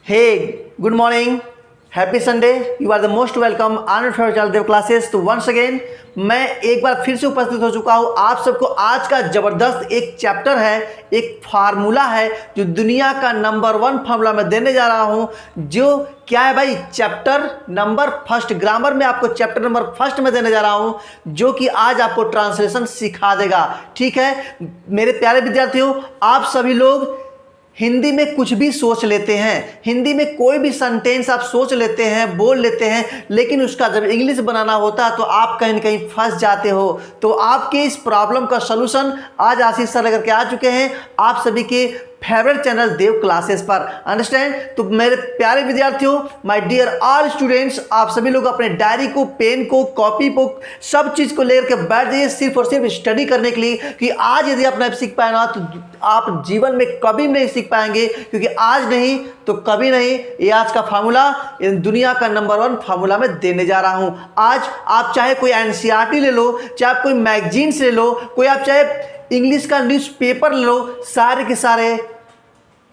Hey, good morning. Happy Sunday. You are the most welcome on Favorite Dev Classes. तो once again मैं एक बार फिर से उपस्थित हो चुका हूँ आप सबको। आज का ज़बरदस्त एक चैप्टर है, एक फार्मूला है जो दुनिया का नंबर 1 फार्मूला मैं देने जा रहा हूँ। जो क्या है भाई, चैप्टर नंबर फर्स्ट, ग्रामर में आपको चैप्टर नंबर फर्स्ट में देने जा रहा हूँ, जो कि आज आपको ट्रांसलेशन सिखा देगा। ठीक है मेरे प्यारे विद्यार्थियों, आप सभी लोग हिंदी में कुछ भी सोच लेते हैं, हिंदी में कोई भी सेंटेंस आप सोच लेते हैं, बोल लेते हैं, लेकिन उसका जब इंग्लिश बनाना होता है तो आप कहीं न कहीं फंस जाते हो। तो आपके इस प्रॉब्लम का सलूशन आज आशीष सर लेकर के आ चुके हैं आप सभी के फेवरेट चैनल देव क्लासेस पर। अंडरस्टैंड? तो मेरे प्यारे विद्यार्थियों, माय डियर ऑल स्टूडेंट्स, आप सभी लोग अपने डायरी को, पेन को, कॉपी को, सब चीज़ को लेकर के बैठ जाइए सिर्फ और सिर्फ स्टडी करने के लिए। कि आज यदि आप नहीं सीख पाए ना तो आप जीवन में कभी नहीं सीख पाएंगे, क्योंकि आज नहीं तो कभी नहीं ये आज का फार्मूला दुनिया का नंबर 1 फार्मूला मैं देने जा रहा हूँ। आज आप चाहे कोई एनसीईआरटी ले लो, चाहे आप कोई मैगजीन से ले लो, कोई आप चाहे इंग्लिश का न्यूज़पेपर ले लो, सारे के सारे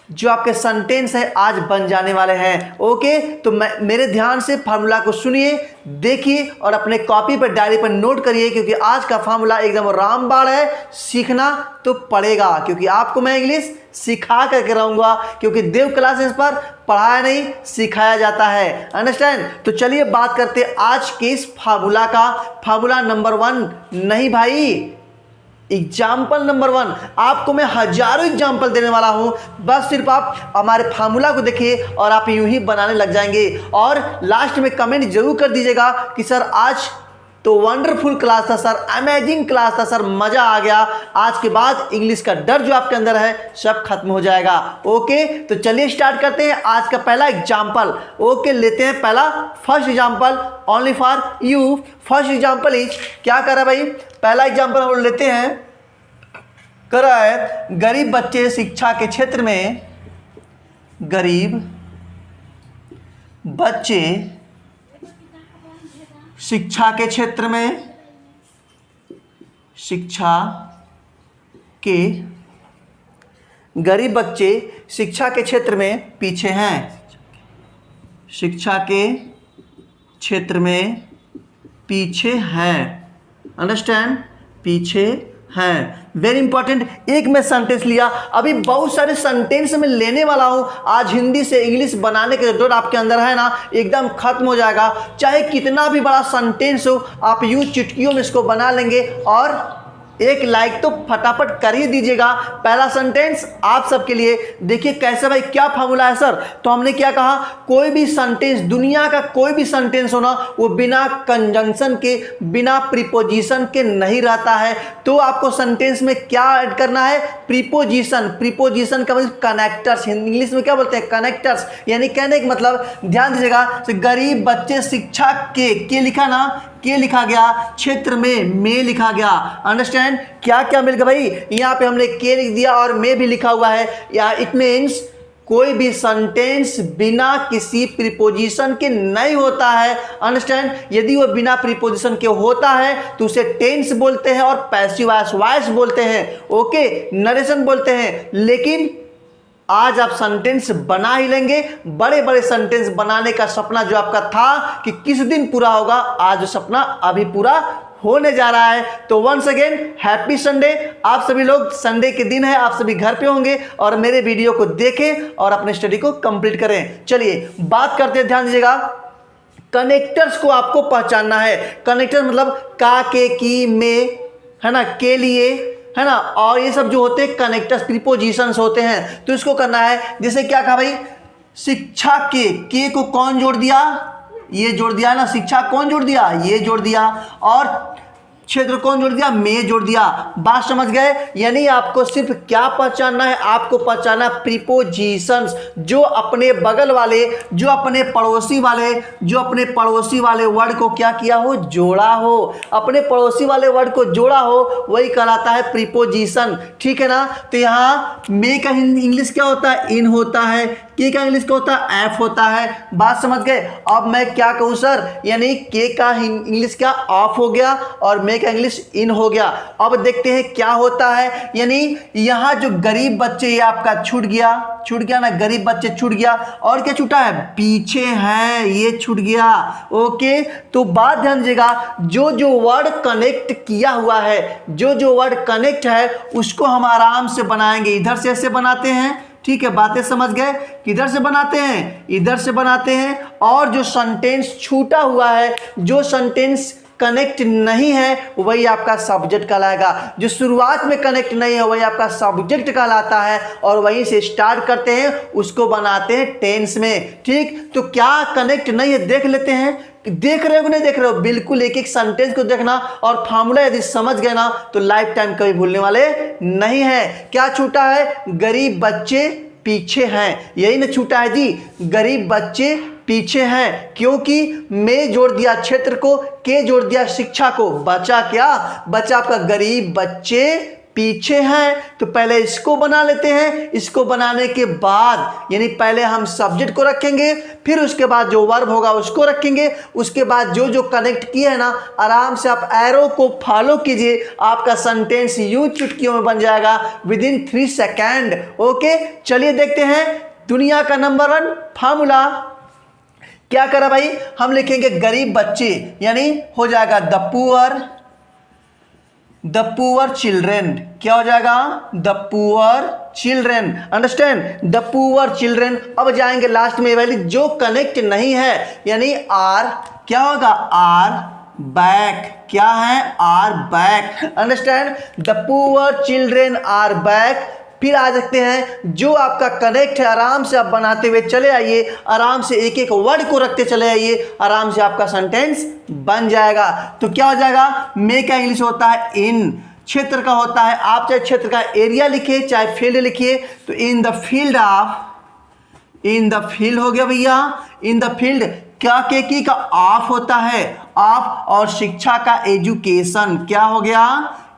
जो आपके सेंटेंस है आज बन जाने वाले हैं। ओके, तो मेरे ध्यान से फार्मूला को सुनिए, देखिए और अपने कॉपी पर, डायरी पर नोट करिए, क्योंकि आज का फार्मूला एकदम रामबाण है। सीखना तो पड़ेगा, क्योंकि आपको मैं इंग्लिश सिखा करके रहूँगा, क्योंकि देव क्लासेस पर पढ़ाया नहीं सिखाया जाता है। अंडरस्टैंड? तो चलिए बात करते हैं आज के इस फार्मूला का। फार्मूला नंबर 1 नहीं भाई, एग्जाम्पल नंबर 1। आपको मैं हजारों एग्जाम्पल देने वाला हूं, बस सिर्फ आप हमारे फार्मूला को देखिए और आप यूं ही बनाने लग जाएंगे। और लास्ट में कमेंट जरूर कर दीजिएगा कि सर आज तो वंडरफुल क्लास था सर, अमेजिंग क्लास था सर, मजा आ गया। आज के बाद इंग्लिश का डर जो आपके अंदर है सब खत्म हो जाएगा। ओके, तो चलिए स्टार्ट करते हैं आज का पहला एग्जाम्पल। ओके, लेते हैं पहला first example only for you. First example is, क्या कर रहा है भाई, पहला एग्जाम्पल हम लेते हैं, कर रहा है गरीब बच्चे शिक्षा के क्षेत्र में, गरीब बच्चे शिक्षा के क्षेत्र में, शिक्षा के, गरीब बच्चे शिक्षा के क्षेत्र में पीछे हैं, शिक्षा के क्षेत्र में पीछे हैं। अंडरस्टैंड? पीछे हैं। Very important. एक मैं सेंटेंस लिया, अभी बहुत सारे सेंटेंस में लेने वाला हूं। आज हिंदी से इंग्लिश बनाने के जो आपके अंदर है ना, एकदम खत्म हो जाएगा। चाहे कितना भी बड़ा सेंटेंस हो, आप यूं चुटकियों में इसको बना लेंगे। और एक लाइक तो फटाफट कर ही दीजिएगा। पहला सेंटेंस आप सबके लिए, देखिए कैसे भाई, क्या फार्मूला है सर। तो हमने क्या कहा, कोई भी सेंटेंस, दुनिया का कोई भी सेंटेंस होना, वो बिना कंजंक्शन के, बिना प्रीपोजिशन के नहीं रहता है। तो आपको सेंटेंस में क्या ऐड करना है, प्रीपोजिशन। प्रीपोजिशन का मतलब कनेक्टर्स, इंग्लिश में क्या बोलते हैं, कनेक्टर्स। यानी कहने का मतलब, ध्यान दीजिएगा, गरीब बच्चे शिक्षा के लिखा ना, के लिखा गया, क्षेत्र में लिखा गया। अंडरस्टैंड? क्या क्या मिल गया भाई, यहाँ पे हमने के लिख दिया और में भी लिखा हुआ है। या इट मीन्स कोई भी सेंटेंस बिना किसी प्रीपोजिशन के नहीं होता है। अंडरस्टैंड? यदि वो बिना प्रीपोजिशन के होता है तो उसे टेंस बोलते हैं और पैसिव वॉइस बोलते हैं। ओके, नरेशन बोलते हैं। लेकिन आज आप सेंटेंस बना ही लेंगे। बड़े बड़े सेंटेंस बनाने का सपना जो आपका था कि किस दिन पूरा होगा, आज वो सपना अभी पूरा होने जा रहा है। तो वंस अगेन हैप्पी संडे। आप सभी लोग, संडे के दिन है, आप सभी घर पे होंगे और मेरे वीडियो को देखें और अपने स्टडी को कंप्लीट करें। चलिए बात करते हैं, ध्यान दीजिएगा। कनेक्टर्स को आपको पहचानना है। कनेक्टर मतलब का, के, की, में, है ना, के लिए, है ना, और ये सब जो होते हैं कनेक्टर्स, प्रीपोजिशंस होते हैं। तो इसको करना है, जैसे क्या कहा भाई, शिक्षा के को कौन जोड़ दिया, ये जोड़ दिया ना, शिक्षा कौन जोड़ दिया, ये जोड़ दिया, और क्षेत्र कौन जोड़ दिया, में जोड़ दिया। बात समझ गए? यानी आपको सिर्फ क्या पहचानना है, आपको पहचानना प्रीपोजिशंस, जो अपने बगल वाले, जो अपने पड़ोसी वाले वर्ड को क्या किया हो, जोड़ा हो। अपने पड़ोसी वाले वर्ड को जोड़ा हो, वही कहलाता है प्रीपोजिशन। ठीक है ना? तो यहाँ में का इंग्लिश क्या होता है, इन होता है। के का इंग्लिश क्या होता है, एफ होता है। बात समझ गए। अब मैं क्या कहूँ सर, यानी के का इंग्लिश क्या ऑफ हो गया और मे का इंग्लिश इन हो गया। अब देखते हैं क्या होता है, यानी यहाँ जो गरीब बच्चे ये आपका छूट गया ना, गरीब बच्चे छूट गया। और क्या छूटा है, पीछे है, ये छूट गया। ओके, तो बात ध्यान दीजिएगा, जो जो वर्ड कनेक्ट किया हुआ है, जो जो वर्ड कनेक्ट है उसको हम आराम से बनाएंगे। इधर से ऐसे बनाते हैं, ठीक है, बातें समझ गए। किधर से बनाते हैं, इधर से बनाते हैं। और जो सेंटेंस छूटा हुआ है, जो सेंटेंस कनेक्ट नहीं है, वही आपका सब्जेक्ट कहलाएगा। जो शुरुआत में कनेक्ट नहीं है वही आपका सब्जेक्ट कहलाता है। और वहीं से स्टार्ट करते हैं, उसको बनाते हैं टेंस में। ठीक, तो क्या कनेक्ट नहीं है देख लेते हैं। देख रहे हो कि नहीं देख रहे हो, बिल्कुल एक एक सेंटेंस को देखना और फार्मूला यदि समझ गए ना तो लाइफ टाइम कभी भूलने वाले नहीं है। क्या छूटा है, गरीब बच्चे पीछे हैं, यही ना छूटा है जी, गरीब बच्चे पीछे हैं। क्योंकि मैं जोड़ दिया क्षेत्र को, के जोड़ दिया शिक्षा को, बचा क्या, बचा आपका गरीब बच्चे पीछे हैं। तो पहले इसको बना लेते हैं। इसको बनाने के बाद यानी पहले हम सब्जेक्ट को रखेंगे, फिर उसके बाद जो वर्ब होगा उसको रखेंगे, उसके बाद जो जो कनेक्ट किया है ना, आराम से आप एरो को फॉलो कीजिए, आपका सेंटेंस यूं चुटकियों में बन जाएगा विदिन 3 सेकेंड। ओके, चलिए देखते हैं दुनिया का नंबर 1 फार्मूला क्या करा भाई। हम लिखेंगे गरीब बच्चे, यानी हो जाएगा द पुअर चिल्ड्रेन। क्या हो जाएगा, the poor children. Understand, the poor children. अब जाएंगे लास्ट में वाली जो कनेक्ट नहीं है, यानी आर, क्या होगा, आर बैक। क्या है, are back. Understand, the poor children are back. फिर आ सकते हैं जो आपका कनेक्ट है, आराम से आप बनाते हुए चले आइए, आराम से एक एक वर्ड को रखते चले आइए, आराम से आपका सेंटेंस बन जाएगा। तो क्या हो जाएगा, मे का इंग्लिश होता है इन, क्षेत्र का होता है, आप चाहे क्षेत्र का एरिया लिखिए चाहे फील्ड लिखिए, तो इन the field of, in the field हो गया भैया, इन द फील्ड। क्या के की का ऑफ होता है, ऑफ, और शिक्षा का एजुकेशन। क्या हो गया,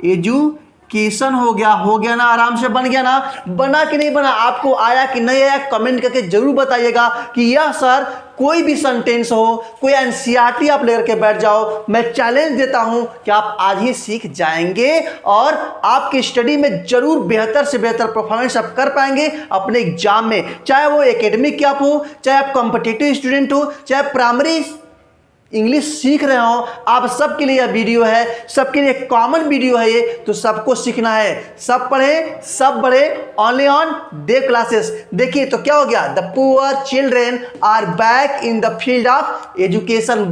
एजुकेशन हो गया ना, आराम से बन गया ना। बना कि नहीं बना, आपको आया कि नहीं आया, कमेंट करके जरूर बताइएगा कि यह सर कोई भी सेंटेंस हो, कोई एनसीईआरटी आप लेकर के बैठ जाओ, मैं चैलेंज देता हूं कि आप आज ही सीख जाएंगे और आपकी स्टडी में जरूर बेहतर से बेहतर परफॉर्मेंस आप कर पाएंगे अपने एग्जाम में। चाहे वो एकेडमिक आप हो, चाहे आप कॉम्पिटिटिव स्टूडेंट हो, चाहे प्राइमरी इंग्लिश सीख रहे हो, आप सबके लिए यह वीडियो है, सबके लिए कॉमन वीडियो है ये, तो सबको सीखना है। सब पढ़े सब बढ़े, ओनली ऑन देव क्लासेस। देखिए तो क्या हो गया, the poor children are back in the field of education.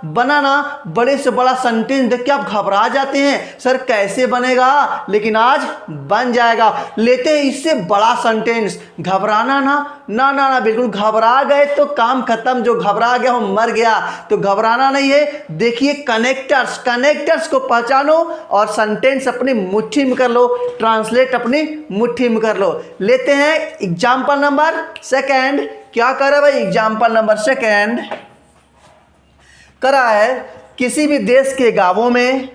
बनाना बड़े से बड़ा सेंटेंस देख के आप घबरा जाते हैं, सर कैसे बनेगा, लेकिन आज बन जाएगा। लेते हैं इससे बड़ा सेंटेंस, घबराना ना, बिल्कुल घबरा गए तो काम खत्म, जो घबरा गया वो मर गया। तो घबराना नहीं है। देखिए कनेक्टर्स को पहचानो और सेंटेंस अपनी मुट्ठी में कर लो, ट्रांसलेट अपनी मुट्ठी में कर लो। लेते हैं एग्जाम्पल नंबर 2। क्या कर रहा है भाई, एग्जाम्पल नंबर 2 करा है, किसी भी देश के गांवों में,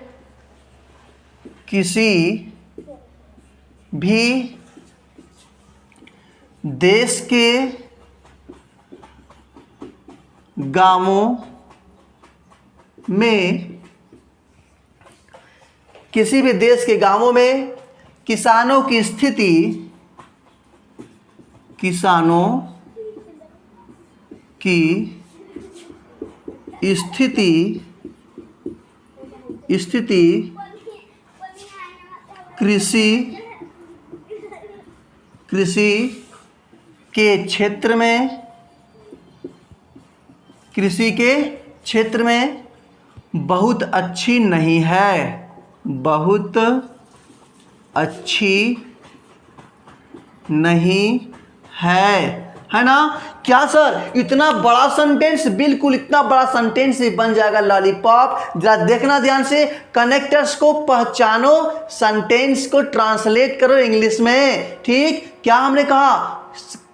किसी भी देश के गांवों में, किसी भी देश के गांवों में किसानों की स्थिति, कृषि के क्षेत्र में बहुत अच्छी नहीं है, बहुत अच्छी नहीं है ना। क्या सर इतना बड़ा सेंटेंस, बिल्कुल इतना बड़ा सेंटेंस ही बन जाएगा लॉलीपॉप। जरा देखना ध्यान से, कनेक्टर्स को पहचानो, सेंटेंस को ट्रांसलेट करो इंग्लिश में। ठीक, क्या हमने कहा,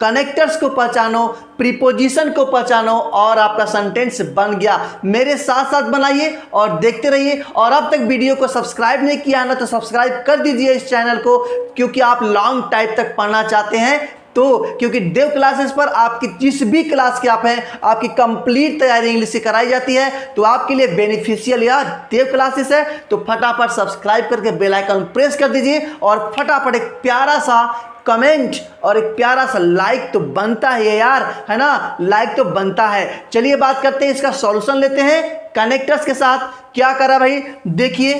कनेक्टर्स को पहचानो, प्रीपोजिशन को पहचानो और आपका सेंटेंस बन गया। मेरे साथ साथ बनाइए और देखते रहिए। और अब तक वीडियो को सब्सक्राइब नहीं किया ना तो सब्सक्राइब कर दीजिए इस चैनल को, क्योंकि आप लॉन्ग टाइम तक पढ़ना चाहते हैं तो क्योंकि देव क्लासेस पर आपकी जिस भी क्लास के आप हैं आपकी कंप्लीट तैयारी इंग्लिश की कराई जाती है, तो आपके लिए बेनिफिशियल या देव क्लासेस है, तो फटाफट सब्सक्राइब करके बेल आइकन प्रेस कर दीजिए और फटाफट एक प्यारा सा कमेंट और एक प्यारा सा लाइक तो बनता है यार, है ना, लाइक तो बनता है। चलिए बात करते हैं, इसका सॉल्यूशन लेते हैं कनेक्टर्स के साथ। क्या करा भाई, देखिए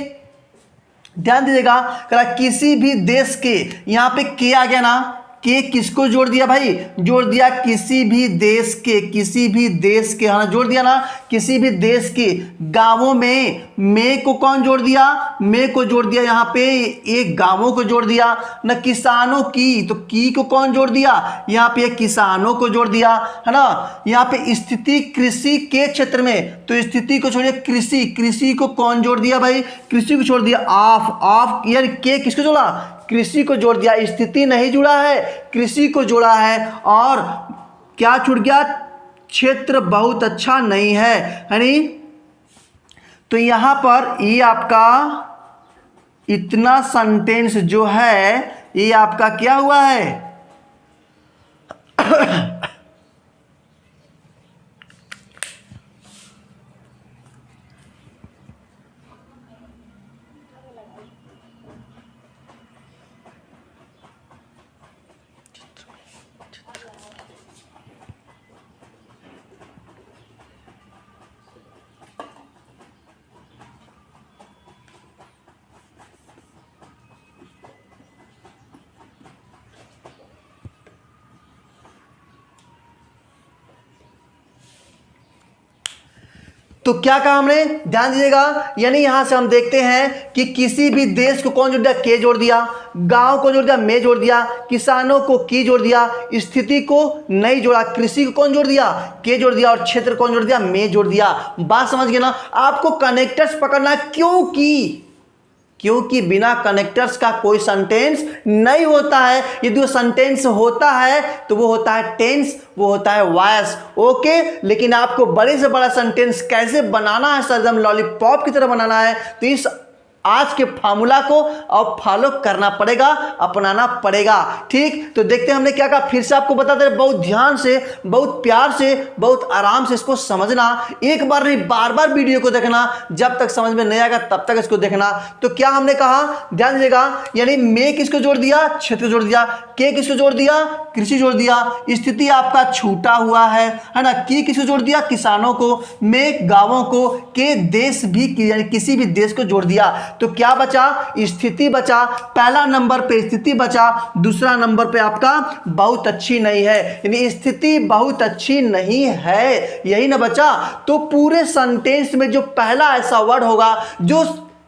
ध्यान दीजिएगा, करा किसी भी देश के, यहां पे के आ गया ना, के किसको जोड़ दिया भाई, जोड़ दिया किसी भी देश के, किसी भी देश के, हाँ जोड़ दिया ना, किसी भी देश के गांवों में को कौन जोड़ दिया, में को जोड़ दिया, यहाँ पे एक गांवों को जोड़ दिया ना, किसानों की, तो की को कौन जोड़ दिया, यहाँ पे किसानों को जोड़ दिया, है ना। यहाँ पे स्थिति कृषि के क्षेत्र में, तो स्थिति को छोड़िए, कृषि, कृषि को कौन जोड़ दिया भाई, कृषि को छोड़ दिया, ऑफ यार के किसको जोड़ा, कृषि को जोड़ दिया, स्थिति नहीं जुड़ा है, कृषि को जोड़ा है। और क्या छूट गया, क्षेत्र बहुत अच्छा नहीं है नी। तो यहां पर ये आपका इतना सेंटेंस जो है ये आपका क्या हुआ है तो क्या कहा हमने, ध्यान दीजिएगा, यानी यहां से हम देखते हैं कि किसी भी देश को कौन जोड़ दिया, के जोड़ दिया, गांव को जोड़ दिया, में जोड़ दिया, किसानों को की जोड़ दिया, स्थिति को नहीं जोड़ा, कृषि को कौन जोड़ दिया, के जोड़ दिया, और क्षेत्र कौन जोड़ दिया, में जोड़ दिया। बात समझ गए ना, आपको कनेक्टर्स पकड़ना है, क्योंकि बिना कनेक्टर्स का कोई सेंटेंस नहीं होता है। यदि वो सेंटेंस होता है तो वो होता है टेंस, वो होता है वॉइस, ओके। लेकिन आपको बड़े से बड़ा सेंटेंस कैसे बनाना है, सर एकदम लॉलीपॉप की तरह बनाना है, तो इस आज के फार्मूला को अब फॉलो करना पड़ेगा, अपनाना पड़ेगा, ठीक। तो देखते हैं हमने क्या कहा, फिर से आपको बताते रहे, बहुत ध्यान से, बहुत प्यार से, बहुत आराम से इसको समझना, एक बार नहीं बार बार वीडियो को देखना, जब तक समझ में नहीं आएगा तब तक इसको देखना। तो क्या हमने कहा, ध्यान दीजिएगा, यानी में किसको जोड़ दिया, क्षेत्र जोड़ दिया, के किसको जोड़ दिया, कृषि जोड़ दिया, स्थिति आपका छूटा हुआ है ना, की किसको जोड़ दिया, किसानों को, में गांवों को, के देश भी, यानी किसी भी देश को जोड़ दिया। तो क्या बचा, स्थिति बचा, पहला नंबर पे स्थिति बचा, दूसरा नंबर पे आपका बहुत अच्छी नहीं है, यानी स्थिति बहुत अच्छी नहीं है, यही ना बचा। तो पूरे सेंटेंस में जो पहला ऐसा वर्ड होगा जो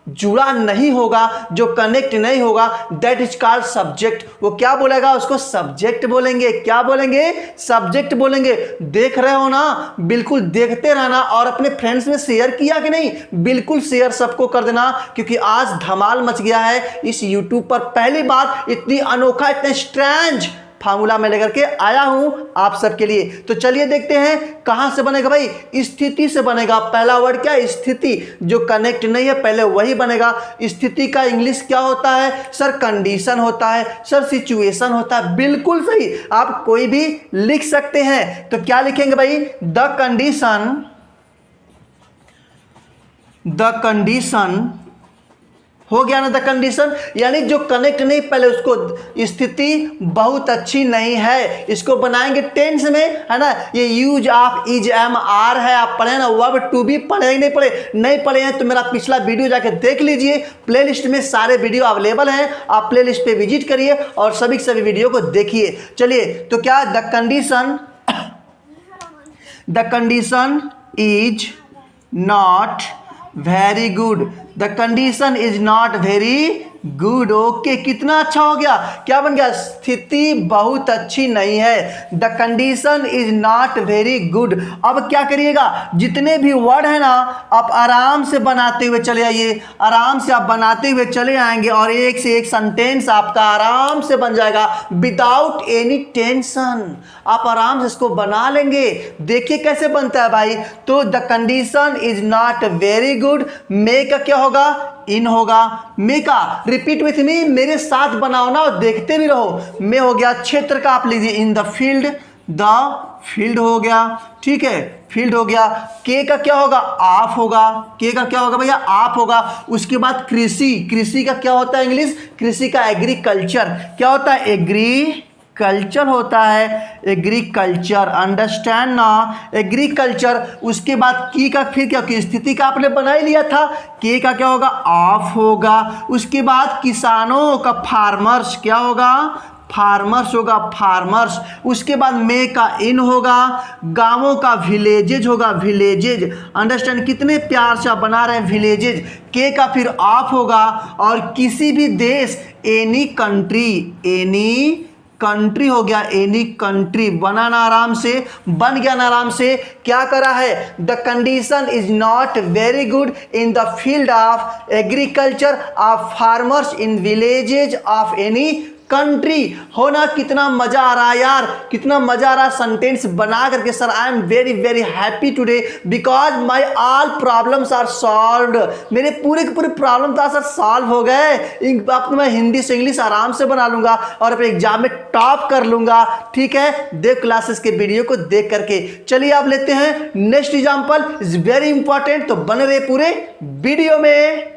जुड़ा नहीं होगा, जो कनेक्ट नहीं होगा, दैट इज कॉल्ड सब्जेक्ट। वो क्या बोलेगा, उसको सब्जेक्ट बोलेंगे। क्या बोलेंगे, सब्जेक्ट बोलेंगे। देख रहे हो ना, बिल्कुल देखते रहना, और अपने फ्रेंड्स में शेयर किया कि नहीं, बिल्कुल शेयर सबको कर देना, क्योंकि आज धमाल मच गया है इस यूट्यूब पर। पहली बार इतनी अनोखा, इतने स्ट्रेंज फार्मूला में लेकर के आया हूं आप सबके लिए। तो चलिए देखते हैं कहां से बनेगा भाई, स्थिति से बनेगा। पहला वर्ड क्या है, स्थिति, जो कनेक्ट नहीं है पहले वही बनेगा। स्थिति का इंग्लिश क्या होता है सर, कंडीशन होता है, सर सिचुएशन होता है, बिल्कुल सही, आप कोई भी लिख सकते हैं। तो क्या लिखेंगे भाई, द कंडीशन हो गया ना, द कंडीशन, यानी जो कनेक्ट नहीं, पहले उसको स्थिति बहुत अच्छी नहीं है, इसको बनाएंगे टेंस में, है ना। ये use of, is, am, are है, आप पढ़े ना, वर्ब टू बी पढ़े ही नहीं पढ़े हैं तो मेरा पिछला वीडियो जाके देख लीजिए, प्लेलिस्ट में सारे वीडियो अवेलेबल हैं, आप प्लेलिस्ट पे विजिट करिए और सभी वीडियो को देखिए। चलिए, तो क्या, the condition is not very good, the condition is not very good, okay, कितना अच्छा हो गया, क्या बन गया, स्थिति बहुत अच्छी नहीं है, the condition is not very good. अब क्या करिएगा, जितने भी वर्ड है ना आप आराम से बनाते हुए चले आइए, आराम से आप बनाते हुए चले आएंगे और एक से एक सेंटेंस आपका आराम से बन जाएगा, विदाउट एनी टेंशन। आप आराम से इसको बना लेंगे। देखिए कैसे बनता है भाई, तो the condition is not very good, मे का क्या होगा, इन होगा, मे का रिपीट विथ मी, मेरे साथ बनाओ ना और देखते भी रहो। मे हो गया क्षेत्र का, आप लीजिए इन द फील्ड हो गया, ठीक है, फील्ड हो गया। के का क्या होगा, आप होगा, के का क्या होगा भैया, आप होगा। उसके बाद कृषि का क्या होता है इंग्लिश, कृषि का एग्रीकल्चर, क्या होता है, एग्रीकल्चर होता है, एग्रीकल्चर, अंडरस्टैंड ना, एग्रीकल्चर। उसके बाद की का फिर क्या, की स्थिति का आपने बना ही लिया था, के का क्या होगा, ऑफ होगा। उसके बाद किसानों का फार्मर्स, क्या होगा, फार्मर्स होगा, फार्मर्स। उसके बाद मे का इन होगा, गांवों का विलेजेज होगा, विलेजेज, अंडरस्टैंड, कितने प्यार से आप बना रहे हैं, विलेजेज। के का फिर ऑफ होगा, और किसी भी देश, एनी कंट्री हो गया, एनी कंट्री, बनाना आराम से, बन गया ना आराम से। क्या करा है, the condition is not very good in the field of agriculture of farmers in villages of any country. हो ना, कितना मजा आ रहा है यार, कितना मजा आ रहा है सेंटेंस बना करके। Sir I am very very happy today because my all problems are solved, मेरे पूरे के पूरे प्रॉब्लम तो सर सॉल्व हो गए। अब मैं हिंदी से इंग्लिश आराम से बना लूंगा और अपने एग्जाम में टॉप कर लूंगा, ठीक है, देव क्लासेस के वीडियो को देख करके। चलिए आप लेते हैं next example, is very important, तो बने रहे पूरे वीडियो में।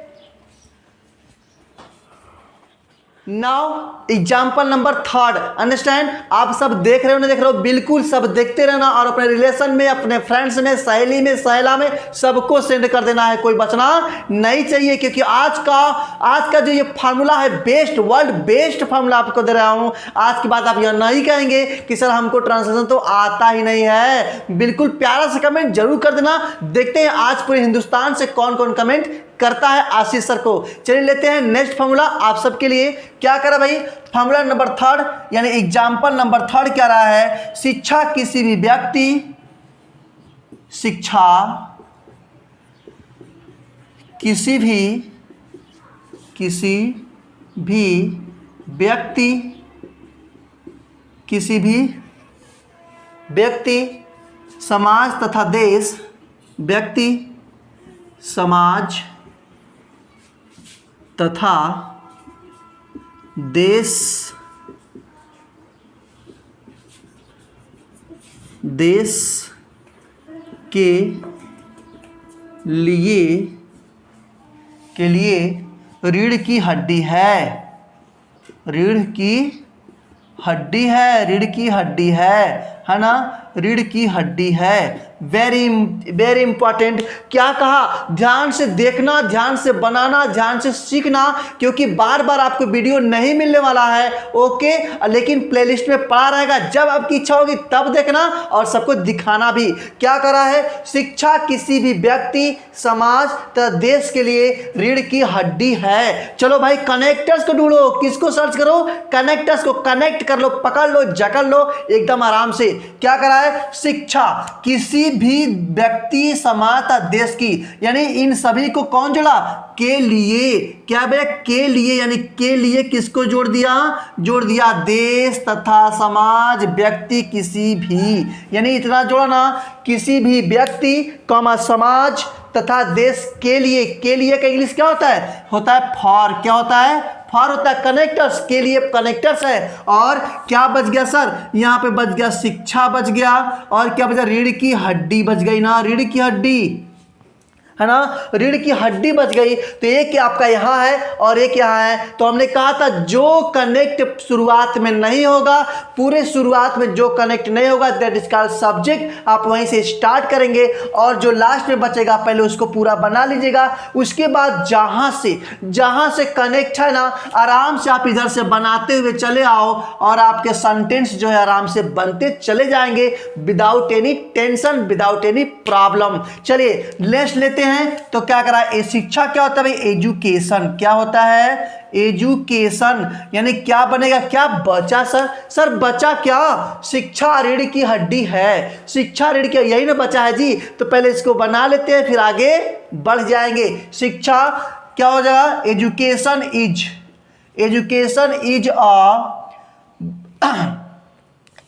Now example number 3, understand. आप सब देख रहे हो, नहीं देख रहे हो, बिल्कुल सब देखते रहना और अपने रिलेशन में, अपने फ्रेंड्स में, सहेली में, सहेला में, सबको सेंड कर देना है, कोई बचना नहीं चाहिए। क्योंकि आज का जो ये फार्मूला है, बेस्ट, वर्ल्ड बेस्ट फार्मूला आपको दे रहा हूं। आज की बात आप यह नहीं कहेंगे कि सर हमको ट्रांसलेशन तो आता ही नहीं है। बिल्कुल प्यारा सा कमेंट जरूर कर देना। देखते हैं आज पूरे हिंदुस्तान से कौन कौन कमेंट करता है आशीष सर को। चलिए लेते हैं नेक्स्ट फार्मूला आप सबके लिए। क्या करा भाई, फार्मूला नंबर 3 यानी एग्जाम्पल नंबर 3 क्या रहा है, शिक्षा किसी भी व्यक्ति, शिक्षा किसी भी व्यक्ति समाज तथा देश, व्यक्ति समाज तथा देश के लिए रीढ़ की हड्डी है, रीढ़ की हड्डी है ना, रीढ़ की हड्डी है। Very very important. क्या कहा, ध्यान से देखना, ध्यान से बनाना, ध्यान से सीखना, क्योंकि बार बार आपको वीडियो नहीं मिलने वाला है, ओके। लेकिन प्लेलिस्ट में पड़ा रहेगा, जब आपकी इच्छा होगी तब देखना और सबको दिखाना भी। क्या करा है, शिक्षा किसी भी व्यक्ति, समाज तथा देश के लिए रीढ़ की हड्डी है। चलो भाई कनेक्टर्स को ढूंढो, किसको सर्च करो, कनेक्टर्स को कनेक्ट कर लो, पकड़ लो, जकड़ लो एकदम आराम से। क्या करा है, शिक्षा किसी भी व्यक्ति, समाज तथा देश की, यानी इन सभी को कौन जोड़ा, के लिए। क्या भैया, के लिए, यानी के लिए किसको जोड़ दिया, देश तथा समाज, व्यक्ति किसी भी, यानी इतना जोड़ा ना, किसी भी व्यक्ति कॉमा समाज तथा देश के लिए। के लिए का इंग्लिश क्या होता है फॉर। क्या होता है, फॉर होता है कनेक्टर्स, के लिए कनेक्टर्स है। और क्या बच गया सर, यहाँ पे बच गया शिक्षा बच गया, और क्या बचा, रीढ़ की हड्डी बच गई ना, रीढ़ की हड्डी है ना, रीढ़ की हड्डी बच गई। तो एक आपका यहाँ है और एक यहाँ है। तो हमने कहा था जो कनेक्ट शुरुआत में नहीं होगा, पूरे शुरुआत में जो कनेक्ट नहीं होगा, दैट इज कॉल्ड सब्जेक्ट। आप वहीं से स्टार्ट करेंगे और जो लास्ट में बचेगा पहले उसको पूरा बना लीजिएगा। उसके बाद जहाँ से कनेक्ट है ना, आराम से आप इधर से बनाते हुए चले आओ और आपके सेंटेंस जो है आराम से बनते चले जाएंगे, without any tension, without any problem. चलिए नेक्स्ट लेते हैं। तो क्या करा, शिक्षा क्या होता है भाई, एजुकेशन। क्या होता है, एजुकेशन, यानी क्या बनेगा, क्या बचा सर बचा क्या, शिक्षा रीढ़ की हड्डी है, शिक्षा रीढ़ की, यही ना बचा है जी। तो पहले इसको बना लेते हैं फिर आगे बढ़ जाएंगे। शिक्षा क्या हो जाएगा, education is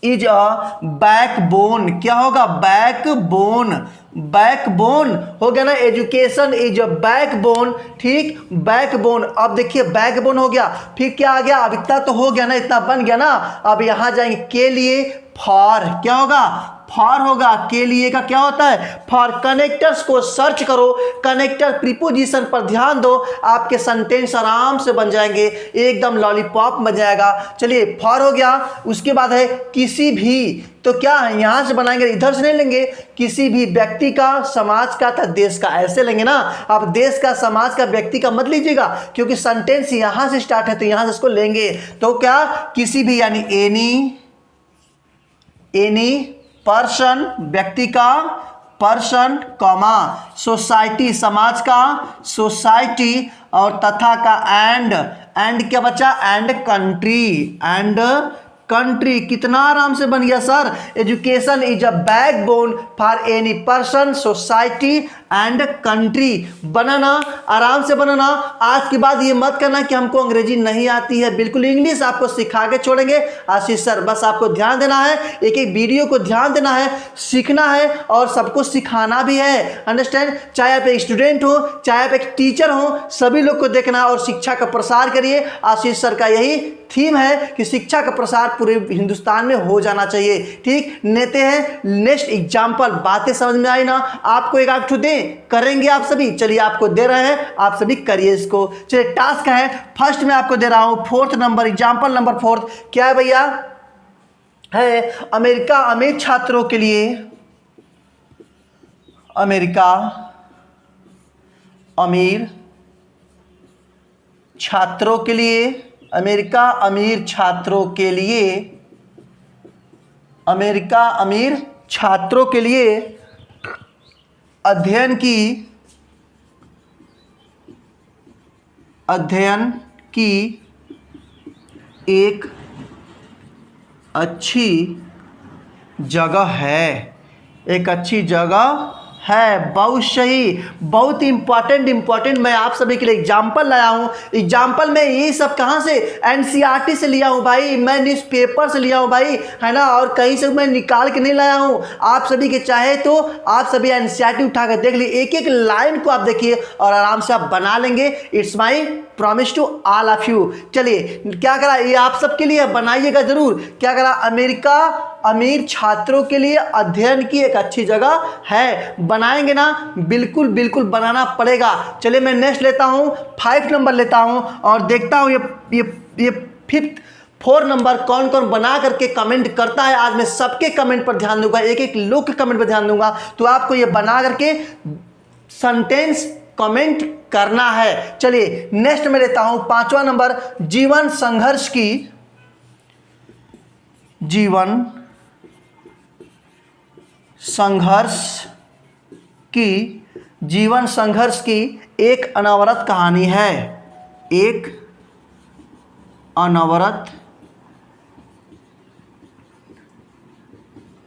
is a backbone. क्या होगा? बैकबोन। बैकबोन हो गया ना, एजुकेशन इज अ बैकबोन। ठीक, बैकबोन। अब देखिए बैकबोन हो गया, फिर क्या आ गया? अब इतना तो हो गया ना, इतना बन गया ना। अब यहां जाएंगे के लिए, फॉर। क्या होगा? फॉर होगा। के लिए का क्या होता है? फॉर। कनेक्टर्स को सर्च करो, कनेक्टर प्रीपोजिशन पर ध्यान दो, आपके सेंटेंस आराम से बन जाएंगे, एकदम लॉलीपॉप बन जाएगा। चलिए फॉर हो गया। उसके बाद है किसी भी, तो क्या है? यहां से बनाएंगे, इधर से नहीं लेंगे। किसी भी व्यक्ति का, समाज का था देश का, ऐसे लेंगे ना। अब देश का, समाज का, व्यक्ति का मत लीजिएगा, क्योंकि सेंटेंस यहां से स्टार्ट है तो यहां से इसको लेंगे। तो क्या? किसी भी यानी एनी पर्सन, व्यक्ति का, पर्सन, कॉमा, सोसाइटी, समाज का, सोसाइटी, और तथा का एंड क्या बचा? And country, and country. कितना आराम से बन गया sir. Education is a backbone for any person, society and country. बनाना, आराम से बनाना। आज के बाद ये मत करना कि हमको अंग्रेजी नहीं आती है, बिल्कुल इंग्लिश आपको सिखा के छोड़ेंगे आशीष सर। बस आपको ध्यान देना है, एक एक वीडियो को ध्यान देना है, सीखना है और सबको सिखाना भी है। अंडरस्टैंड? चाहे आप एक स्टूडेंट हो, चाहे आप एक टीचर हो, सभी लोग को देखना और शिक्षा का प्रसार करिए। आशीष सर का यही थीम है कि शिक्षा का प्रसार पूरे हिंदुस्तान में हो जाना चाहिए। ठीक, लेते हैं नेक्स्ट एग्जाम्पल। बातें समझ में आई ना? आपको एक आठ दें, करेंगे आप सभी। चलिए आपको दे रहे हैं, आप सभी करिए इसको। चलिए टास्क है, फर्स्ट में आपको दे रहा हूं, fourth number, example number fourth. क्या है भैया? है अमेरिका अमीर छात्रों के लिए, अमेरिका अमीर छात्रों के लिए, अमेरिका अमीर छात्रों के लिए, अमेरिका अमीर छात्रों के लिए अध्ययन की एक अच्छी जगह है। एक अच्छी जगह है। बहुत सही, बहुत इंपॉर्टेंट मैं आप सभी के लिए एग्जाम्पल लाया हूं। एग्जाम्पल में ये सब कहां से? एनसीईआरटी से लिया हूं भाई, मैं न्यूज़पेपर से लिया हूं भाई, है ना, और कहीं से मैं निकाल के नहीं लाया हूं। आप सभी के चाहे तो आप सभी एनसीईआरटी उठा कर देख लीजिए, एक एक लाइन को आप देखिए और आराम से आप बना लेंगे। It's my promise to all of you. चलिए क्या करा, ये आप सबके लिए बनाइएगा जरूर। क्या करा? अमेरिका अमीर छात्रों के लिए अध्ययन की एक अच्छी जगह है। बनाएंगे ना? बिल्कुल बिल्कुल बनाना पड़ेगा। चलिए मैं नेक्स्ट लेता हूं, 5 नंबर लेता हूं और देखता हूं ये फिफ्थ 4 नंबर कौन कौन बना करके कमेंट करता है। आज मैं सबके कमेंट पर ध्यान दूंगा, एक एक लोग के कमेंट पर ध्यान दूंगा। तो आपको ये बना करके सेंटेंस कमेंट करना है। चलिए नेक्स्ट में लेता हूं 5वां नंबर, जीवन संघर्ष की एक अनवरत कहानी है। एक अनवरत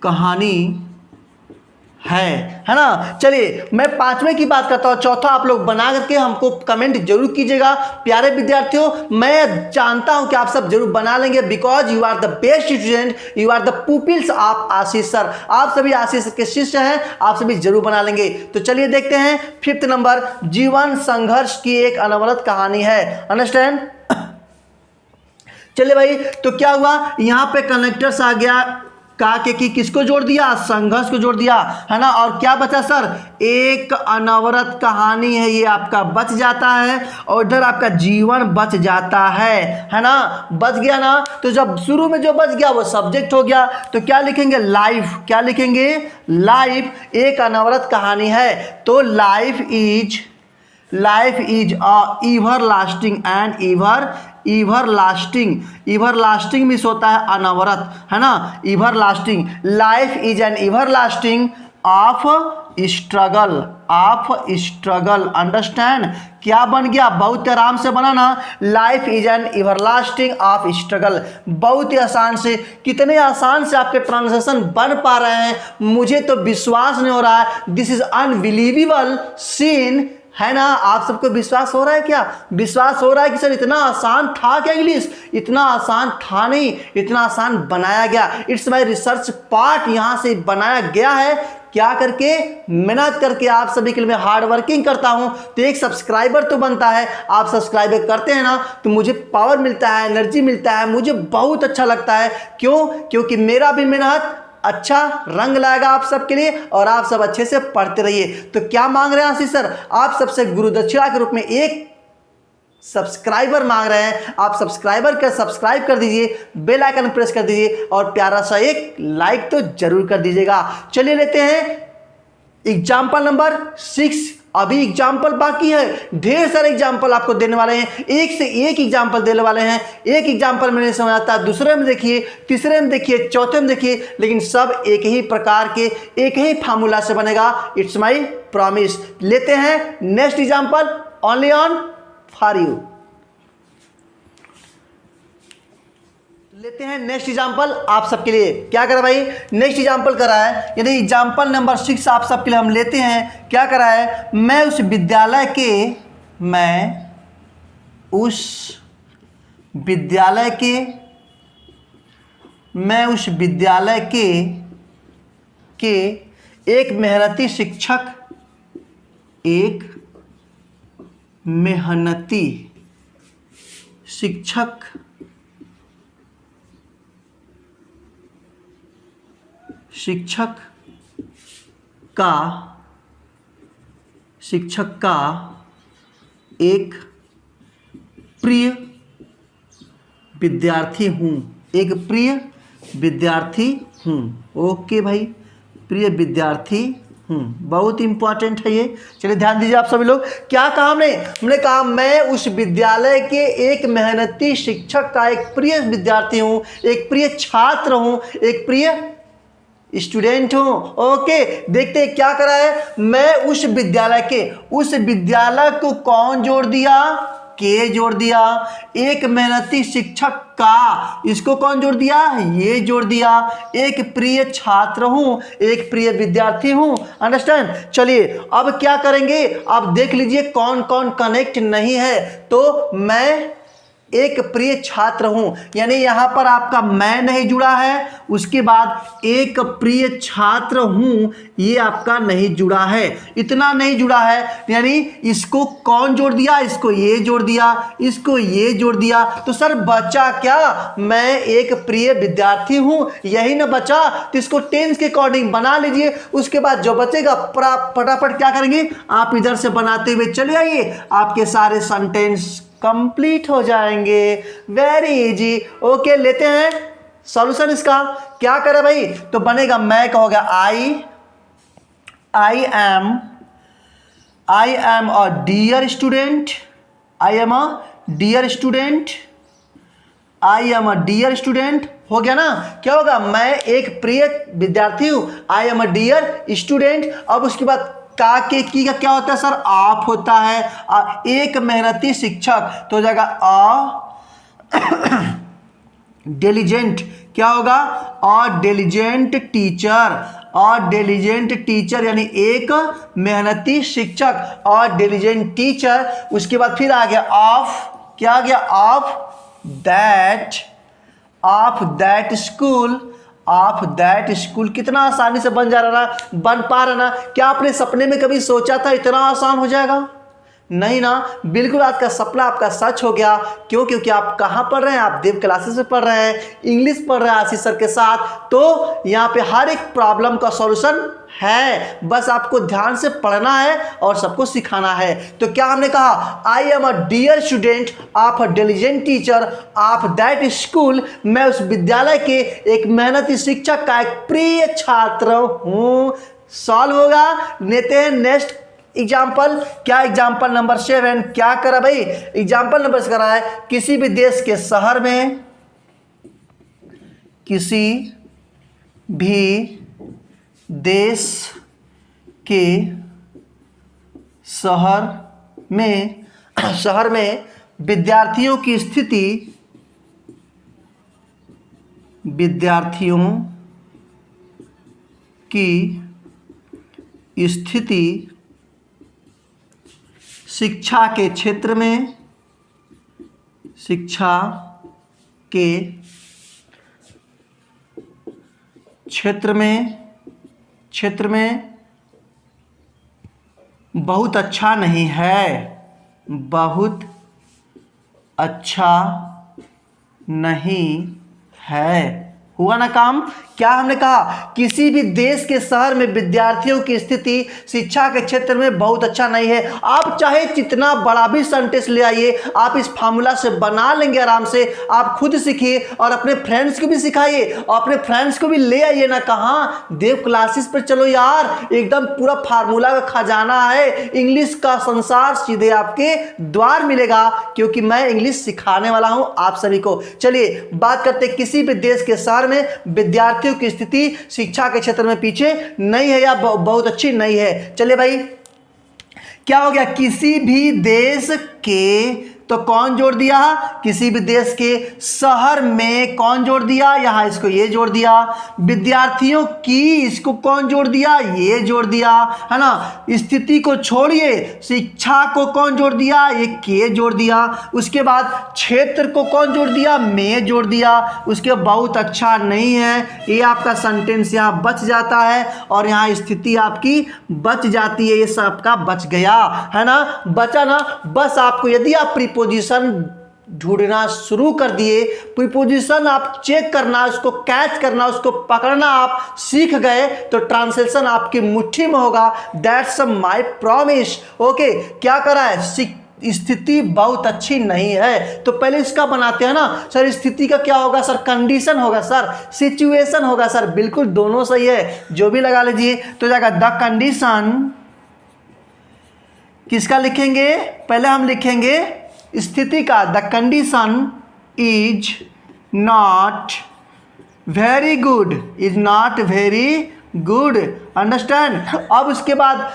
कहानी है ना। चलिए मैं 5वें की बात करता हूं, चौथा आप लोग बना करके हमको कमेंट जरूर कीजिएगा। प्यारे विद्यार्थियों, मैं जानता हूं कि आप सब जरूर बना लेंगे, because you are the best student, you are the pupils of Ashish sir. आप सभी आशीष के शिष्य हैं, आप सभी जरूर बना लेंगे। तो चलिए देखते हैं 5th नंबर, जीवन संघर्ष की एक अनवरत कहानी है। अंडरस्टैंड? चलिए भाई, तो क्या हुआ? यहां पे कनेक्टर्स आ गया, का के की किसको जोड़ दिया? संघर्ष को जोड़ दिया, है ना। और क्या बचा सर? एक अनवरत कहानी है, ये आपका बच जाता है और इधर आपका जीवन बच जाता है ना। बच गया ना। तो जब शुरू में जो बच गया वो सब्जेक्ट हो गया, तो क्या लिखेंगे? लाइफ। क्या लिखेंगे? लाइफ एक अनवरत कहानी है। तो life is a everlasting and everlasting means होता है अनवरत, है ना। Everlasting, life is an everlasting of struggle. Understand? क्या बन गया? बहुत आराम से बनाना। Life is an everlasting of struggle. बहुत ही आसान से, कितने आसान से आपके ट्रांसलेशन बन पा रहे हैं, मुझे तो विश्वास नहीं हो रहा है। दिस इज अनबिलीवेबल सीन, है ना? आप सबको विश्वास हो रहा है क्या? विश्वास हो रहा है कि सर इतना आसान था क्या इंग्लिश? इतना आसान था नहीं, इतना आसान बनाया गया। इट्स माय रिसर्च पार्ट, यहाँ से बनाया गया है। क्या करके? मेहनत करके। आप सभी के लिए मैं हार्ड वर्किंग करता हूं, तो एक सब्सक्राइबर तो बनता है। आप सब्सक्राइबर करते हैं ना, तो मुझे पावर मिलता है, एनर्जी मिलता है, मुझे बहुत अच्छा लगता है। क्यों? क्योंकि मेरा भी मेहनत अच्छा रंग लाएगा आप सबके लिए, और आप सब अच्छे से पढ़ते रहिए। तो क्या मांग रहे हैं आशीष सर? आप सबसे गुरु दक्षिणा के रूप में एक सब्सक्राइबर मांग रहे हैं। आप सब्सक्राइब कर दीजिए, बेल आइकन प्रेस कर दीजिए, और प्यारा सा एक लाइक तो जरूर कर दीजिएगा। चलिए लेते हैं एग्जाम्पल नंबर 6। अभी एग्जाम्पल बाकी है, ढेर सारे एग्जाम्पल आपको देने वाले हैं, एक से एक एग्जाम्पल देने वाले हैं। एक एग्जाम्पल में नहीं समझ आता, दूसरे में देखिए, तीसरे में देखिए, चौथे में देखिए, लेकिन सब एक ही प्रकार के, एक ही फार्मूला से बनेगा। It's my promise. लेते हैं next example, only on for you. लेते हैं नेक्स्ट एग्जाम्पल आप सबके लिए। क्या करा भाई? नेक्स्ट एग्जाम्पल करा है, यानी एग्जाम्पल नंबर 6 आप सबके लिए हम लेते हैं। क्या करा है? मैं उस विद्यालय के एक मेहनती शिक्षक का एक प्रिय विद्यार्थी हूँ। ओके भाई, प्रिय विद्यार्थी हूँ, बहुत इंपॉर्टेंट है ये। चलिए ध्यान दीजिए आप सभी लोग। क्या कहा हमने कहा मैं उस विद्यालय के एक मेहनती शिक्षक का एक प्रिय विद्यार्थी हूँ, एक प्रिय छात्र हूँ, एक प्रिय स्टूडेंट हूं। ओके, देखते हैं क्या करा है। मैं उस विद्यालय को कौन जोड़ दिया? के जोड़ दिया। एक मेहनती शिक्षक का, इसको कौन जोड़ दिया? ये जोड़ दिया। एक प्रिय छात्र हूं, एक प्रिय विद्यार्थी हूं। अंडरस्टैंड? चलिए अब क्या करेंगे, अब देख लीजिए कौन कौन कनेक्ट नहीं है। तो मैं एक प्रिय छात्र हूं, यानी यहां पर आपका मैं नहीं जुड़ा है, उसके बाद एक प्रिय छात्र हूं, ये आपका नहीं जुड़ा है, इतना नहीं जुड़ा है। यानी इसको कौन जोड़ दिया? इसको ये जोड़ दिया, इसको ये जोड़ दिया। तो सर बचा क्या? मैं एक प्रिय विद्यार्थी हूं, यही ना बचा। तो इसको टेंस के अकॉर्डिंग बना लीजिए। उसके बाद जो बचेगा फटाफट क्या करेंगे, आप इधर से बनाते हुए चले आइए, आपके सारे सेंटेंस कंप्लीट हो जाएंगे। Very easy. ओके, लेते हैं सॉल्यूशन इसका। क्या करे भाई? तो बनेगा मैं का हो गया I am a dear student. I am a dear student हो गया ना? क्या होगा? मैं एक प्रिय विद्यार्थी हूं, I am a dear student. अब उसके बाद का के की का क्या होता है सर? आप होता है। एक मेहनती शिक्षक तो हो जाएगा डिलीजेंट। क्या होगा? और डिलीजेंट टीचर, यानी एक मेहनती शिक्षक और डिलीजेंट टीचर। उसके बाद फिर आ गया ऑफ, क्या आ गया? Of that school. कितना आसानी से बन पा रहा ना? क्या आपने सपने में कभी सोचा था इतना आसान हो जाएगा? नहीं ना, बिल्कुल आज का सपना आपका सच हो गया। क्यों? क्योंकि आप कहाँ पढ़ रहे हैं? आप देव क्लासेस में पढ़ रहे हैं, इंग्लिश पढ़ रहे हैं आशीष सर के साथ। तो यहाँ पे हर एक प्रॉब्लम का सॉल्यूशन है, बस आपको ध्यान से पढ़ना है और सबको सिखाना है। तो क्या हमने कहा? I am a dear student of a diligent teacher of that school. मैं उस विद्यालय के एक मेहनती शिक्षक का एक प्रिय छात्र हूँ। सॉल्व होगा। लेते हैं नेक्स्ट एग्जाम्पल। क्या एग्जाम्पल नंबर 7? क्या करा भाई? एग्जाम्पल नंबर करा है किसी भी देश के शहर में विद्यार्थियों की स्थिति शिक्षा के क्षेत्र में, शिक्षा के क्षेत्र में बहुत अच्छा नहीं है, बहुत अच्छा नहीं है। हुआ ना काम? क्या हमने कहा? किसी भी देश के शहर में विद्यार्थियों की स्थिति शिक्षा के क्षेत्र में बहुत अच्छा नहीं है। आप चाहे जितना बड़ा भी सेंटेंस ले आइए, आप इस फार्मूला से बना लेंगे आराम से। आप खुद सीखिए और अपने फ्रेंड्स को भी सिखाइए और अपने फ्रेंड्स को भी ले आइए ना। कहाँ? देव क्लासेस पर चलो यार, एकदम पूरा फार्मूला का खजाना है। इंग्लिश का संसार सीधे आपके द्वार मिलेगा, क्योंकि मैं इंग्लिश सिखाने वाला हूं आप सभी को। चलिए बात करते हैं, किसी भी देश के शहर में विद्यार्थियों की स्थिति शिक्षा के क्षेत्र में पीछे नहीं है या बहुत अच्छी नहीं है। चलिए भाई, क्या हो गया? किसी भी देश के, तो कौन जोड़ दिया? किसी भी देश के शहर में कौन जोड़ दिया? यहां इसको ये जोड़ दिया। विद्यार्थियों की, इसको कौन जोड़ दिया? ये जोड़ दिया, है ना। स्थिति को छोड़िए, शिक्षा को कौन जोड़ दिया? ये के जोड़ दिया। उसके बाद क्षेत्र को कौन जोड़ दिया? में जोड़ दिया। उसके बहुत अच्छा नहीं है, ये आपका सेंटेंस यहाँ बच जाता है और यहाँ स्थिति आपकी बच जाती है। ये सब का बच गया, है ना, बचा ना। बस आपको यदि आप प्रीपोजिशन ढूंढना शुरू कर दिए, प्रीपोजिशन आप चेक करना, उसको कैच करना, उसको पकड़ना आप सीख गए, तो ट्रांसलेशन आपकी मुट्ठी में होगा। That's my promise. ओके, क्या करा है? स्थिति बहुत अच्छी नहीं है। तो पहले इसका बनाते हैं ना सर। स्थिति का क्या होगा सर? कंडीशन होगा सर, सिचुएशन होगा सर। बिल्कुल दोनों सही है, जो भी लगा लीजिए। तो जाएगा द कंडीशन। किसका लिखेंगे? पहले हम लिखेंगे स्थिति का। The condition is not very good, is not very good. Understand? अब उसके बाद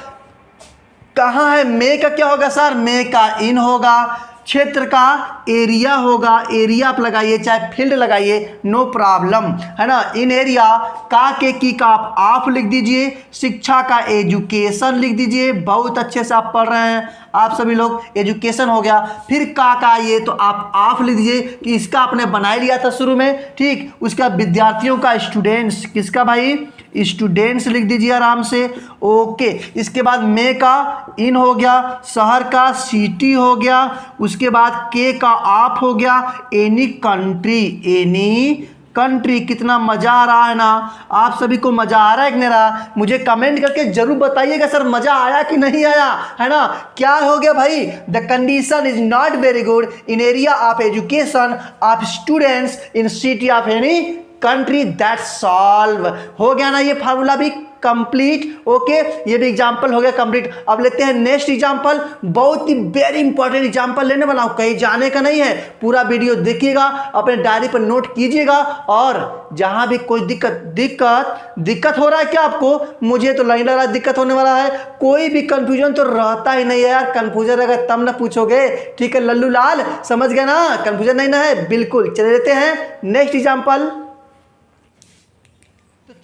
कहाँ है? मे का क्या होगा सर? मे का इन होगा। क्षेत्र का एरिया होगा। एरिया आप लगाइए, चाहे फील्ड लगाइए, नो प्रॉब्लम, है ना। इन एरिया का के की का आप लिख दीजिए। शिक्षा का एजुकेशन लिख दीजिए। बहुत अच्छे से आप पढ़ रहे हैं आप सभी लोग। एजुकेशन हो गया। फिर का ये तो आप लिख दीजिए कि इसका आपने बना ही लिया था शुरू में, ठीक। उसका विद्यार्थियों का, स्टूडेंट्स, किसका भाई? स्टूडेंट्स लिख दीजिए आराम से। ओके, इसके बाद मे का इन हो गया, शहर का सिटी हो गया, उसके बाद के का आप हो गया, एनी कंट्री, एनी कंट्री। कितना मजा आ रहा है ना? आप सभी को मजा आ रहा है कि नहीं रहा? मुझे कमेंट करके जरूर बताइएगा सर, मजा आया कि नहीं आया, है ना। क्या हो गया भाई? The condition is not very good in area of education of students in city of any country. That solve हो गया ना ये फार्मूला भी कंप्लीट। ओके, ये भी एग्जांपल हो गया कंप्लीट। अब लेते हैं नेक्स्ट एग्जांपल। बहुत ही वेरी इंपॉर्टेंट एग्जांपल लेने वाला हूं, कहीं जाने का नहीं है। पूरा वीडियो देखिएगा, अपने डायरी पर नोट कीजिएगा, और जहां भी कोई दिक्कत हो रहा है क्या आपको? मुझे तो नहीं लग रहा दिक्कत होने वाला है। कोई भी कंफ्यूजन तो रहता ही नहीं है यार। कंफ्यूजन अगर तब ना पूछोगे, ठीक है लल्लू लाल, समझ गए ना? कंफ्यूजन नहीं ना है, बिल्कुल। चले लेते हैं नेक्स्ट एग्जांपल।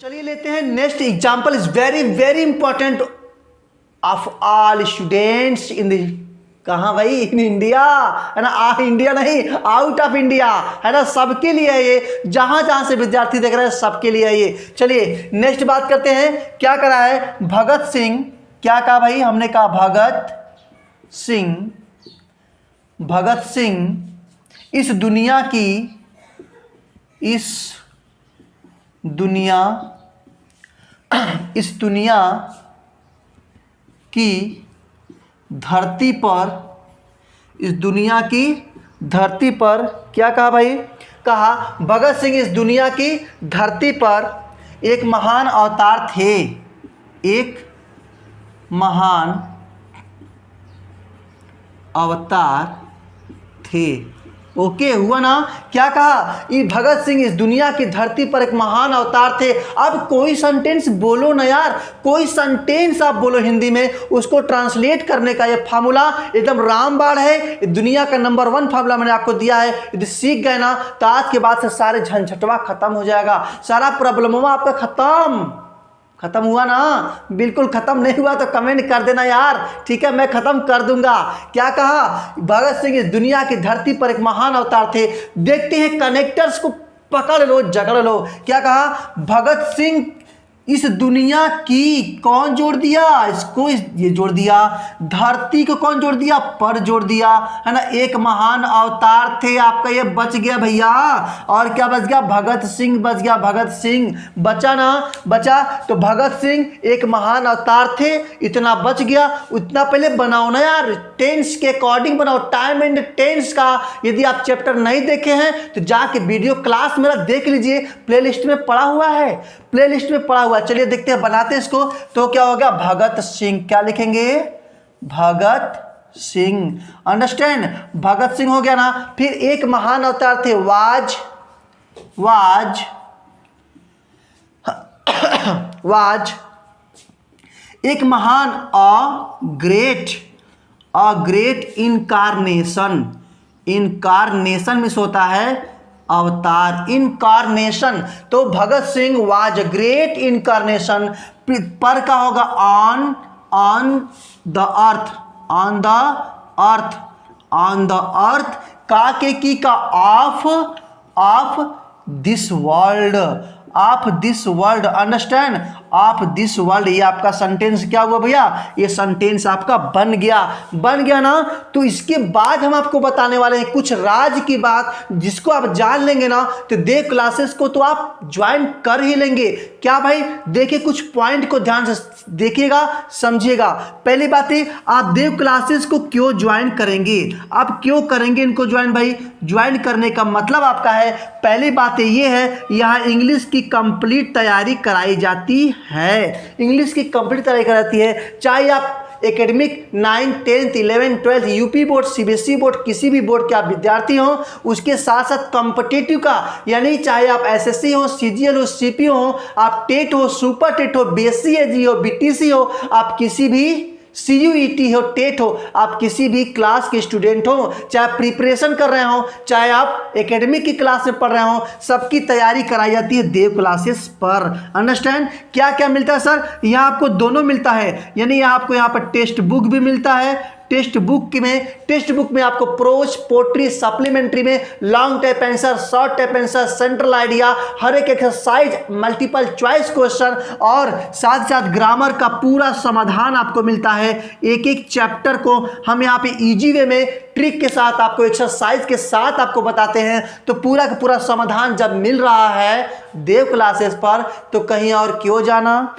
चलिए लेते हैं next example. Is very very important of all students in the, कहाँ भाई? इन इंडिया, है ना। इंडिया नहीं, आउट ऑफ इंडिया, है ना। सबके लिए है ये, जहां जहां से विद्यार्थी देख रहे हैं सबके लिए है ये। चलिए नेक्स्ट बात करते हैं। क्या करा है? भगत सिंह। क्या कहा भाई? हमने कहा भगत सिंह इस दुनिया की धरती पर, क्या कहा भाई? कहा भगत सिंह इस दुनिया की धरती पर एक महान अवतार थे, एक महान अवतार थे। ओके, हुआ ना? क्या कहा? ये भगत सिंह इस दुनिया की धरती पर एक महान अवतार थे। अब कोई सेंटेंस बोलो ना यार, कोई सेंटेंस आप बोलो हिंदी में, उसको ट्रांसलेट करने का ये फार्मूला एकदम रामबाण है। दुनिया का नंबर 1 फार्मूला मैंने आपको दिया है। यदि सीख गए ना तो आज के बाद से सारे झंझटवा खत्म हो जाएगा, सारा प्रॉब्लमवा आपका खत्म। खत्म हुआ ना? बिल्कुल खत्म नहीं हुआ तो कमेंट कर देना यार, ठीक है, मैं खत्म कर दूंगा। क्या कहा? भगत सिंह इस दुनिया की धरती पर एक महान अवतार थे। देखते हैं कनेक्टर्स को पकड़ लो, जकड़ लो। क्या कहा? भगत सिंह इस दुनिया की, कौन जोड़ दिया इसको? ये जोड़ दिया। धरती को कौन जोड़ दिया? पर जोड़ दिया, है ना। एक महान अवतार थे, आपका ये बच गया भैया। और क्या बच गया? भगत सिंह बच गया। भगत सिंह बचा ना? बचा। तो भगत सिंह एक महान अवतार थे, इतना बच गया। उतना पहले बनाओ ना यार, टेंस के अकॉर्डिंग बनाओ, टाइम एंड टेंस का। यदि आप चैप्टर नहीं देखे हैं तो जाके वीडियो क्लास मेरा देख लीजिए, प्लेलिस्ट में पड़ा हुआ है, प्लेलिस्ट में पड़ा हुआ। चलिए देखते हैं, बनाते हैं इसको। तो क्या होगा? भगत सिंह, क्या लिखेंगे? भगत सिंह। अंडरस्टैंड? भगत सिंह हो गया ना। फिर एक महान अवतार थे, वाज एक महान ग्रेट इनकारनेशन में होता है अवतार, इनकारनेशन। तो Bhagat Singh was great incarnation. पर का होगा ऑन द अर्थ। का के की का of this world. Understand? Of this world. ये आपका सेंटेंस क्या हुआ भैया? ये सेंटेंस आपका बन गया ना। तो इसके बाद हम आपको बताने वाले हैं कुछ राज की बात, जिसको आप जान लेंगे ना तो देव क्लासेस को तो आप ज्वाइन कर ही लेंगे। क्या भाई? देखिए, कुछ पॉइंट को ध्यान से देखिएगा, समझिएगा। पहली बात है, आप देव क्लासेस को क्यों ज्वाइन करेंगे? आप क्यों करेंगे इनको ज्वाइन? भाई, ज्वाइन करने का मतलब आपका है, पहली बात ये है, यहाँ इंग्लिश की कंप्लीट तैयारी कराई जाती है। इंग्लिश की कंप्लीट तैयारी कराती है, चाहे आप academic 9, 10, 11, 12 UP board, CBSE board, किसी भी बोर्ड के आप विद्यार्थी हो, उसके साथ साथ कॉम्पिटिटिव का, यानी चाहे आप एसएससी हो, सीजीएल हो, सीपीओ हो, आप टेट हो, सुपर टेट हो, बीएससी हो, बीटीसी हो, आप किसी भी सीयूईटी हो, टेट हो, आप किसी भी क्लास के स्टूडेंट हो, चाहे प्रिपरेशन कर रहे हो, चाहे आप एकेडमिक की क्लास में पढ़ रहे हो, सबकी तैयारी कराई जाती है देव क्लासेस पर। अंडरस्टैंड? क्या क्या मिलता है सर? यहाँ आपको दोनों मिलता है, यानी यहाँ आपको यहाँ पर टेक्स्ट बुक भी मिलता है। टेक्स्ट बुक में आपको प्रोज, पोट्री, सप्लीमेंट्री में long type answer, short type answer, central idea, हर एक एक्सरसाइज, मल्टीपल चॉइस क्वेश्चन और साथ साथ ग्रामर का पूरा समाधान आपको मिलता है। एक एक चैप्टर को हम यहाँ पे इजी वे में ट्रिक के साथ, आपको एक्सरसाइज के साथ आपको बताते हैं। तो पूरा का पूरा समाधान जब मिल रहा है देव क्लासेस पर, तो कहीं और क्यों जाना?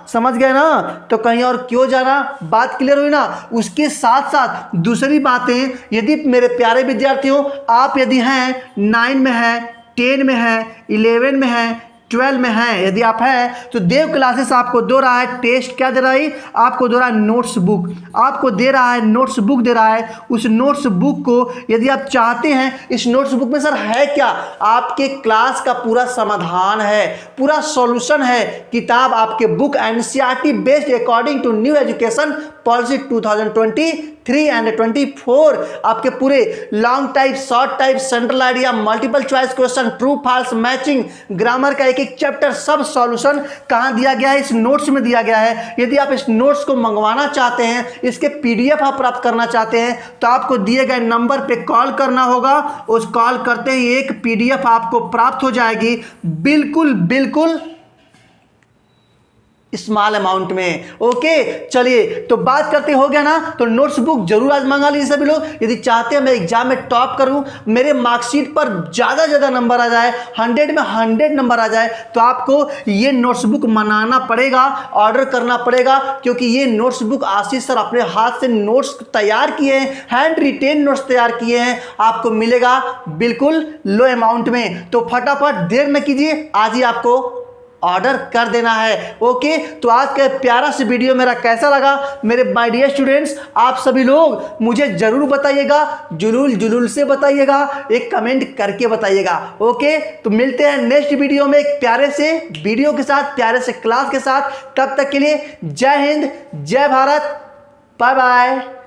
समझ गए ना? तो कहीं और क्यों जाना? बात क्लियर हुई ना? उसके साथ साथ दूसरी बातें, यदि मेरे प्यारे विद्यार्थियों, आप यदि हैं 9 में हैं, 10 में हैं, 11 में हैं, 12 में है, यदि आप हैं तो देव क्लासेस आपको दे रहा है टेस्ट, क्या दे रहा है? आपको दे रहा है नोट्स बुक, आपको दे रहा है नोट्स बुक दे रहा है। उस नोट्स बुक को यदि आप चाहते हैं, इस नोट्स बुक में सर है क्या? आपके क्लास का पूरा समाधान है, पूरा सॉल्यूशन है। किताब आपके book NCERT based according to new education policy 2023 and 24, आपके पूरे long type, short type, central idea, multiple choice question, true false matching, grammar का एक चैप्टर, सब सॉल्यूशन कहाँ दिया गया है? इस नोट्स में दिया गया है। यदि आप इस नोट्स को मंगवाना चाहते हैं, इसके पीडीएफ आप प्राप्त करना चाहते हैं, तो आपको दिए गए नंबर पे कॉल करना होगा। उस कॉल करते ही एक पीडीएफ आपको प्राप्त हो जाएगी, बिल्कुल स्मॉल अमाउंट में। ओके, चलिए तो बात करते हो गया ना, तो नोट्स बुक जरूर आज मंगा लीजिए सभी लोग। यदि चाहते हैं मैं एग्जाम में टॉप करूं, मेरे मार्कशीट पर ज़्यादा नंबर आ जाए, 100 में 100 नंबर आ जाए, तो आपको ये नोट्स बुक मंगाना पड़ेगा, ऑर्डर करना पड़ेगा। क्योंकि ये नोट्स बुक आशीष सर अपने हाथ से नोट्स तैयार किए हैं, हैंड रिटेन नोट्स तैयार किए हैं, आपको मिलेगा बिल्कुल लो अमाउंट में। तो फटाफट देर न कीजिए, आज ही आपको ऑर्डर कर देना है। ओके, तो आज का प्यारा सा वीडियो मेरा कैसा लगा मेरे माय डियर स्टूडेंट्स? आप सभी लोग मुझे जरूर बताइएगा, जुलूल से बताइएगा, एक कमेंट करके बताइएगा। ओके, तो मिलते हैं नेक्स्ट वीडियो में एक प्यारे से वीडियो के साथ, प्यारे से क्लास के साथ। तब तक के लिए जय हिंद, जय भारत, बाय बाय।